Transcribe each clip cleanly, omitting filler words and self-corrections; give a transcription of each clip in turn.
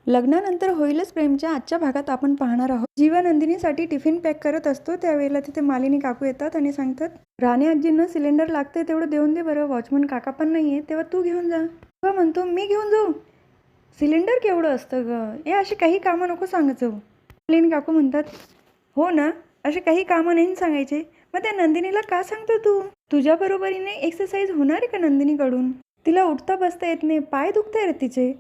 लग्नानंतर होईलच प्रेमच्या आजच्या भागात आपण पाहणार आहोत. जीवा नंदिनीसाठी टिफिन पॅक करत असतो त्यावेळेला तिथे मालिनी काकू येतात आणि सांगतात, राणे आजींना सिलेंडर लागते तेवढं देऊन दे बरं, वॉचमन काका पण नाही आहे तेव्हा तू घेऊन जा. ग म्हणतो, मी घेऊन जाऊ? सिलेंडर केवढं असतं ग, हे अशी काही कामं नको सांगत जाऊ. मालिनी काकू म्हणतात, हो ना, असे काही कामं नाही सांगायचे. मग त्या नंदिनीला का सांगतो तू? तुझ्या बरोबरीने एक्सरसाइज होणार आहे का नंदिनीकडून? तिला उठता बसता येत नाही, पाय दुखते रे तिचे.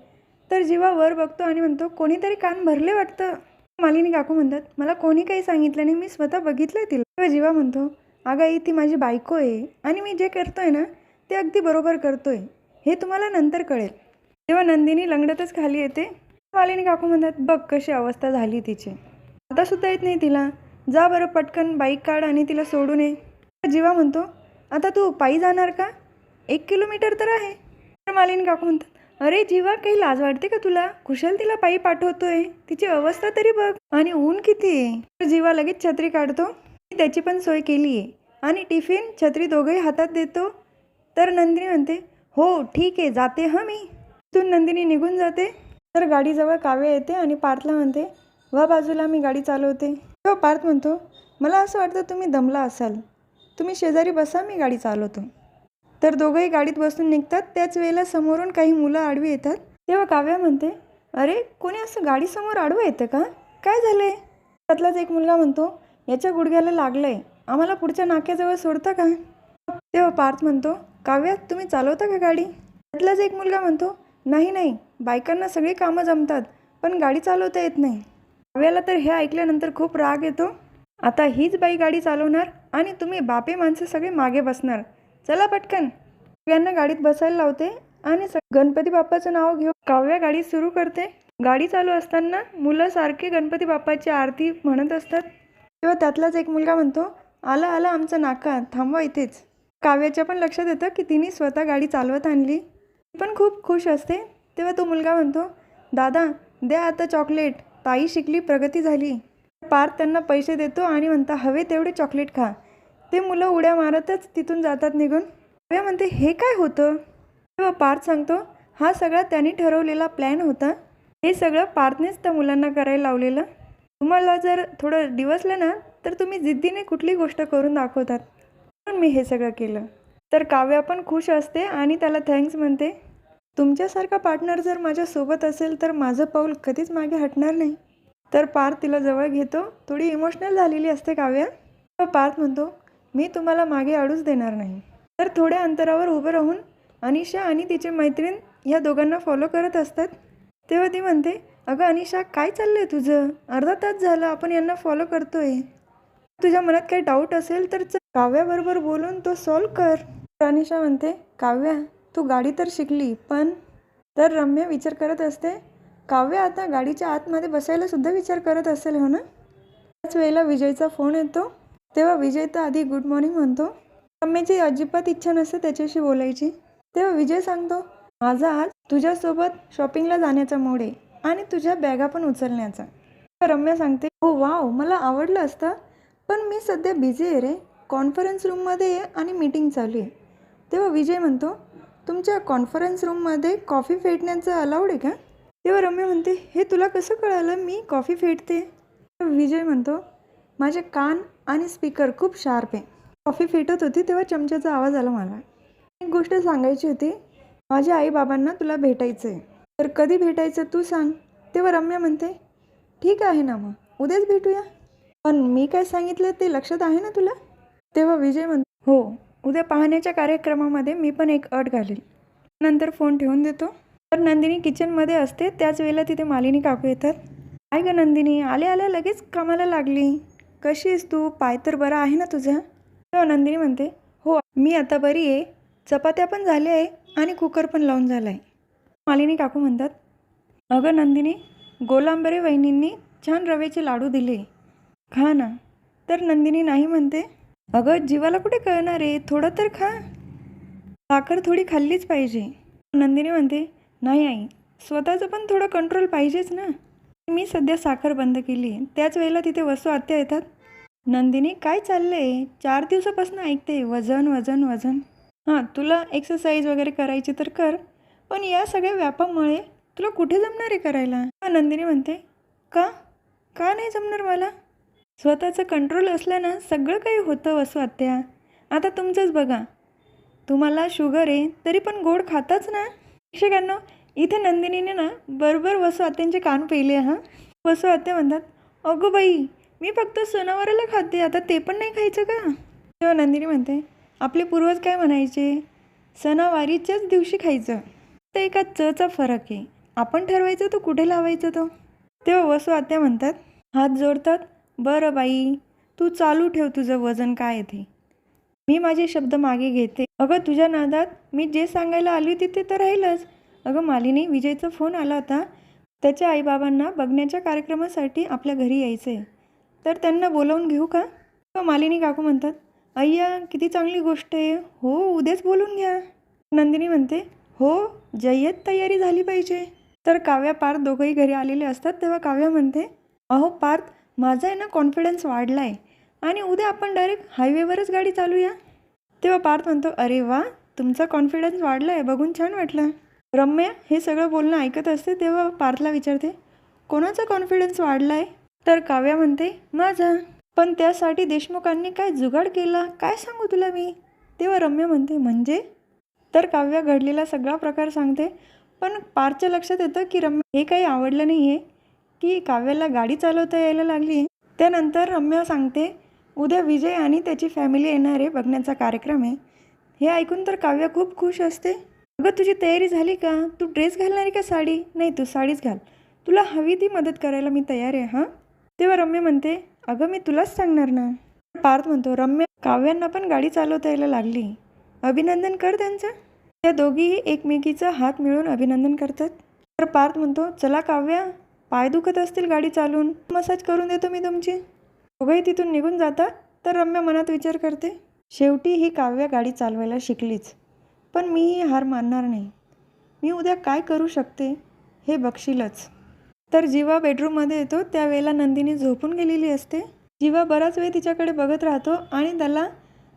तर जीवा वर बघतो आणि म्हणतो, कोणीतरी कान भरले वाटतं. मालिनी काकू म्हणतात, मला कोणी काही सांगितलं नाही, मी स्वतः बघितलंय तिला. तेव्हा जीवा म्हणतो, अगं आई ती माझी बायको आहे आणि मी जे करतोय ना ते अगदी बरोबर करतोय, हे तुम्हाला नंतर कळेल. तेव्हा नंदिनी लंगडतच खाली येते. मालिनी काकू म्हणतात, बघ कशी अवस्था झाली तिची, आता सुद्धा येत नाही तिला, जा बरं पटकन बाईक काढ आणि तिला सोडून ये. जीवा म्हणतो, आता तू पायी जाणार का? 1 किलोमीटर तर आहे. तर मालिनी काकू म्हणतात, अरे जीवा, काही लाज वाटते का तुला? कुशल तिला पायी पाठवतोय, तिची अवस्था तरी बघ, आणि ऊन किती आहे. तर जीवा लगेच छत्री काढतो, त्याची पण सोय केली आहे, आणि टिफिन छत्री दोघंही हातात देतो. तर नंदिनी म्हणते, हो ठीक आहे, जाते हां मी. तिथून नंदिनी निघून जाते. तर गाडीजवळ काव्य येते आणि पार्थला म्हणते, वा बाजूला, मी गाडी चालवते. तेव्हा पार्थ म्हणतो, मला असं वाटतं तुम्ही दमला असाल, तुम्ही शेजारी बसा, मी गाडी चालवतो. तर दोघंही गाडीत बसून निघतात. त्याच वेळेला समोरून काही मुलं आडवी येतात. तेव्हा काव्या म्हणते, अरे कोणी असं गाडीसमोर आडवं येतं का? काय झालंय? त्यातलाच एक मुलगा म्हणतो, याच्या गुडघ्याला लागलंय, आम्हाला पुढच्या नाक्याजवळ सोडता का? तेव्हा पार्थ म्हणतो, काव्या तुम्ही चालवता का गाडी? त्यातलाच एक मुलगा म्हणतो, नाही नाही, बायकांना सगळी कामं जमतात पण गाडी चालवता येत नाही. काव्याला तर हे ऐकल्यानंतर खूप राग येतो. आता हीच बाई गाडी चालवणार आणि तुम्ही बापे माणसं सगळे मागे बसणार, चला पटकन. काव्यांना गाडीत बसायला लावते आणि गणपती बाप्पाचं नाव घेऊन काव्या गाडी सुरू करते. गाडी चालू असताना मुलं सारखे गणपती बाप्पाची आरती म्हणत असतात. तेव्हा त्यातलाच एक मुलगा म्हणतो, आला आला आमचा नाका, थांबवा इथेच. काव्याच्या पण लक्षात येतं की तिने स्वतः गाडी चालवत आणली. ती पण खूप खुश असते. तेव्हा तो मुलगा म्हणतो, दादा द्या आता चॉकलेट, ताई शिकली, प्रगती झाली. पार्थ त्यांना पैसे देतो आणि म्हणता, हवे तेवढे चॉकलेट खा. ते मुलं उड्या मारतच तिथून जातात निघून. काव्या म्हणते, हे काय होतं? तेव्हा पार्थ सांगतो, हा सगळा त्यांनी ठरवलेला प्लॅन होता. हे सगळं पार्थनेच त्या मुलांना करायला लावलेलं. तुम्हाला जर थोडं डिवसलं ना तर तुम्ही जिद्दीने कुठली गोष्ट करून दाखवतात, म्हणून मी हे सगळं केलं. तर काव्या पण खुश असते आणि त्याला थँक्स म्हणते. तुमच्यासारखा पार्टनर जर माझ्यासोबत असेल तर माझं पाऊल कधीच मागे हटणार नाही. तर पार्थ तिला जवळ घेतो. थोडी इमोशनल झालेली असते काव्या. तर पार्थ म्हणतो, मी तुम्हाला मागे अडूच देणार नाही. तर थोड्या अंतरावर उभं राहून अनिशा आणि तिचे मैत्रीण या दोघांना फॉलो करत असतात. तेव्हा ती म्हणते, अगं अनिशा, काय चाललंय तुझं? अर्धा तास झालं आपण यांना फॉलो करतोय. तुझ्या मनात काही डाऊट असेल तर काव्याबरोबर बोलून तो सॉल्व कर. तर अनिशा म्हणते, काव्या तू गाडी तर शिकली पण. तर रम्या विचार करत असते, काव्या आता गाडीच्या आतमध्ये बसायला सुद्धा विचार करत असेल हो ना. त्याच वेळेला विजयचा फोन येतो. तेव्हा विजय तर आधी गुड मॉर्निंग म्हणतो. रम्याची अजिबात इच्छा नसते त्याच्याशी बोलायची. तेव्हा विजय सांगतो, माझा आज तुझ्यासोबत शॉपिंगला जाण्याचा मूड आहे आणि तुझ्या बॅगा पण उचलण्याचा. रम्या सांगते, हो वाव, मला आवडलं असतं पण मी सध्या बिझी आहे रे, कॉन्फरन्स रूममध्ये आहे आणि मीटिंग चालू आहे. तेव्हा विजय म्हणतो, तुमच्या कॉन्फरन्स रूममध्ये कॉफी फेटण्याचं अलाउड आहे का? तेव्हा रम्या म्हणते, हे तुला कसं कळालं मी कॉफी फेटते? विजय म्हणतो, माझे कान आणि स्पीकर खूप शार्प आहे. कॉफी फेटत होती तेव्हा चमच्याचा आवाज आला मला. एक गोष्ट सांगायची होती, माझ्या आईबाबांना तुला भेटायचं आहे. तर कधी भेटायचं तू सांग. तेव्हा रम्या म्हणते, ठीक आहे ना, मग उद्याच भेटूया. पण मी काय सांगितलं ते लक्षात आहे ना तुला? तेव्हा विजय म्हणतो, हो, उद्या पाहण्याच्या कार्यक्रमामध्ये मी पण एक अट घालेल. नंतर फोन ठेवून देतो. तर नंदिनी किचनमध्ये असते. त्याच वेळेला तिथे मालिनी काकू येतात. काय ग नंदिनी, आल्या आल्या लगेच कामाला लागली, कशी आहेस तू? पाय तर बरा आहे ना तुझा? तेव्हा नंदिनी म्हणते, हो मी आता बरी आहे, चपात्या पण झाल्या आहे आणि कुकर पण लावून झाला आहे. मालिनी काकू म्हणतात, अगं नंदिनी, गोलांबरे वहिनींनी छान रव्याचे लाडू दिले, खा ना. तर नंदिनी नाही म्हणते. अगं जीवाला कुठे कळणार आहे, थोडं तर खा, साखर थोडी खाल्लीच पाहिजे. नंदिनी म्हणते, नाही आई, स्वतःचं पण थोडं कंट्रोल पाहिजेच ना. मी सध्या साखर बंद केली आहे. त्याच वेळेला तिथे वसू आत्या येतात. नंदिनी काय चाललंय? 4 दिवसापासून ऐकते वजन वजन वजन. हां, तुला एक्सरसाइज वगैरे करायची तर कर, पण या सगळ्या व्यापामुळे तुला कुठे जमणार आहे करायला? नंदिनी म्हणते, का का नाही जमणार मला? स्वतःचं कंट्रोल असलं ना सगळं काही होतं वसू आत्या. आता तुमचंच बघा, तुम्हाला शुगर आहे तरी पण गोड खाताच ना. शिक्षकांना इथे नंदिनीने ना बरोबर वसू आत्यांचे कान पेले. वसू आत्या म्हणतात, अगो बाई, मी फक्त सणावाराला खाते, आता ते पण नाही खायचं का? तेव्हा नंदिनी म्हणते, आपले पूर्वज काय म्हणायचे, सणावारीच्याच दिवशी खायचं. तर एका चचा फरक आहे, आपण ठरवायचं तो कुठे लावायचं तो. तेव्हा वसू आत्या म्हणतात, हात जोडतात, बरं बाई, तू चालू ठेव तुझं वजन काय आहे ते, मी माझे शब्द मागे घेते. अगं तुझ्या नादात मी जे सांगायला आली होती ते तर राहीलच. अगं मालिनी, विजयचा फोन आला होता, त्याच्या आईबाबांना बघण्याच्या कार्यक्रमासाठी आपल्या घरी यायचं आहे, तर त्यांना बोलावून घेऊ का? मालिनी काकू म्हणतात, अय्या किती चांगली गोष्ट आहे, हो उद्याच बोलून घ्या. नंदिनी म्हणते, हो जय्यत तयारी झाली पाहिजे. तर काव्या पार्थ दोघंही घरी आलेले असतात. तेव्हा काव्या म्हणते, अहो पार्थ, माझा आहे ना कॉन्फिडन्स वाढला आहे आणि उद्या आपण डायरेक्ट हायवेवरच गाडी चालूया. तेव्हा पार्थ म्हणतो, अरे वा, तुमचा कॉन्फिडन्स वाढला आहे, बघून छान वाटलं. रम्या हे सगळं बोलणं ऐकत असते. तेव्हा पार्थला विचारते, कोणाचा कॉन्फिडन्स वाढला आहे? तर काव्या म्हणते, माझा. पण त्यासाठी देशमुखांनी काय जुगाड केला, काय सांगू तुला मी? तेव्हा रम्या म्हणते, म्हणजे? तर काव्या घडलेला सगळा प्रकार सांगते. पण पार्थच्या लक्षात येतं की रम्या हे काही आवडलं नाही आहे की काव्याला गाडी चालवता यायला लागली आहे. त्यानंतर रम्या सांगते, उद्या विजय आणि त्याची फॅमिली येणार आहे, बघण्याचा कार्यक्रम आहे. हे ऐकून तर काव्या खूप खुश असते. अगं तुझी तयारी झाली का? तू ड्रेस घालणार आहे का साडी? नाही, तू साडीच घाल, तुला हवी ती मदत करायला मी तयार आहे. तेव्हा रम्या म्हणते, अगं मी तुलाच सांगणार ना. पार्थ म्हणतो, रम्या, काव्यांना पण गाडी चालवता यायला लागली, अभिनंदन कर त्यांचं. त्या दोघीही एकमेकीचा हात मिळून अभिनंदन करतात. तर पार्थ म्हणतो, चला काव्या, पाय दुखत असतील गाडी चालवून, मसाज करून देतो मी तुमची. दोघंही तिथून निघून जातात. तर रम्या मनात विचार करते, शेवटी ही काव्या गाडी चालवायला शिकलीच, पण मीही हार मानणार नाही. मी उद्या काय करू शकते हे बघशीलच. तर जीवा बेडरूममध्ये येतो. त्यावेळेला नंदिनी झोपून गेलेली असते. जीवा बराच वेळ तिच्याकडे बघत राहतो आणि त्याला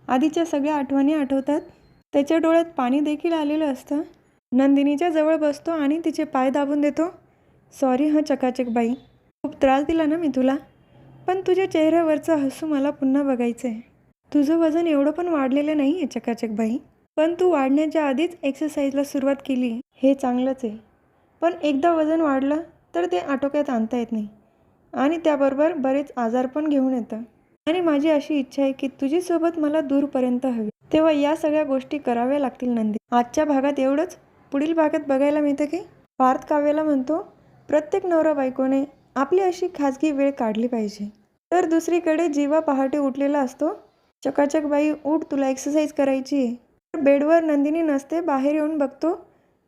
आधीच्या सगळ्या आठवणी आठवतात. त्याच्या डोळ्यात पाणी देखील आलेलं असतं. नंदिनीच्या जवळ बसतो आणि तिचे पाय दाबून देतो. सॉरी चकाचक बाई, खूप त्रास दिला ना मी तुला, पण तुझ्या चेहऱ्यावरचं हसू मला पुन्हा बघायचं आहे. तुझं वजन एवढं पण वाढलेलं नाही आहे चकाचक बाई, पण तू वाढण्याच्या आधीच एक्सरसाइजला सुरुवात केली हे चांगलंच आहे. पण एकदा वजन वाढलं तर ते आटोक्यात आणता येत नाही आणि त्याबरोबर बरेच आजार पण घेऊन येतं. आणि माझी अशी इच्छा आहे की तुझी सोबत मला दूरपर्यंत हवी. तेव्हा या सगळ्या गोष्टी कराव्या लागतील नंदी. आजच्या भागात एवढंच. पुढील भागात बघायला मिळतं की पार्थ काव्याला म्हणतो, प्रत्येक नवरा बायकोने आपली अशी खाजगी वेळ काढली पाहिजे. तर दुसरीकडे जीवा पहाटे उठलेला असतो. चकाचक बाई, उठ, तुला एक्सरसाइज करायची आहे. तर बेडवर नंदिनी नसते. बाहेर येऊन बघतो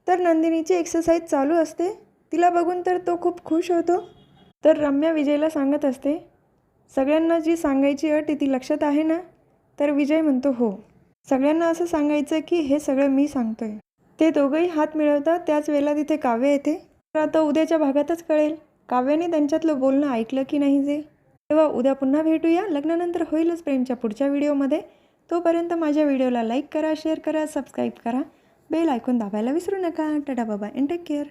तर नंदिनीची एक्सरसाइज चालू असते. तिला बघून तर तो खूप खुश होतो. तर रम्या विजयला सांगत असते, सगळ्यांना जी सांगायची अट ती लक्षात आहे ना? तर विजय म्हणतो, हो, सगळ्यांना असं सांगायचं की हे सगळं मी सांगतोय. ते दोघंही हात मिळवतात. त्याच वेळेला तिथे काव्य येते. तर आता उद्याच्या भागातच कळेल काव्याने त्यांच्यातलं बोलणं ऐकलं की नाही ते. तेव्हा उद्या पुन्हा भेटूया. लग्नानंतर होईलच प्रेमच्या पुढच्या व्हिडिओमध्ये. तोपर्यंत माझ्या व्हिडिओला लाईक करा, शेअर करा, सबस्क्राईब करा, बेल आयकॉन दाबायला विसरू नका. टाटा बाबा अँड टेक केअर.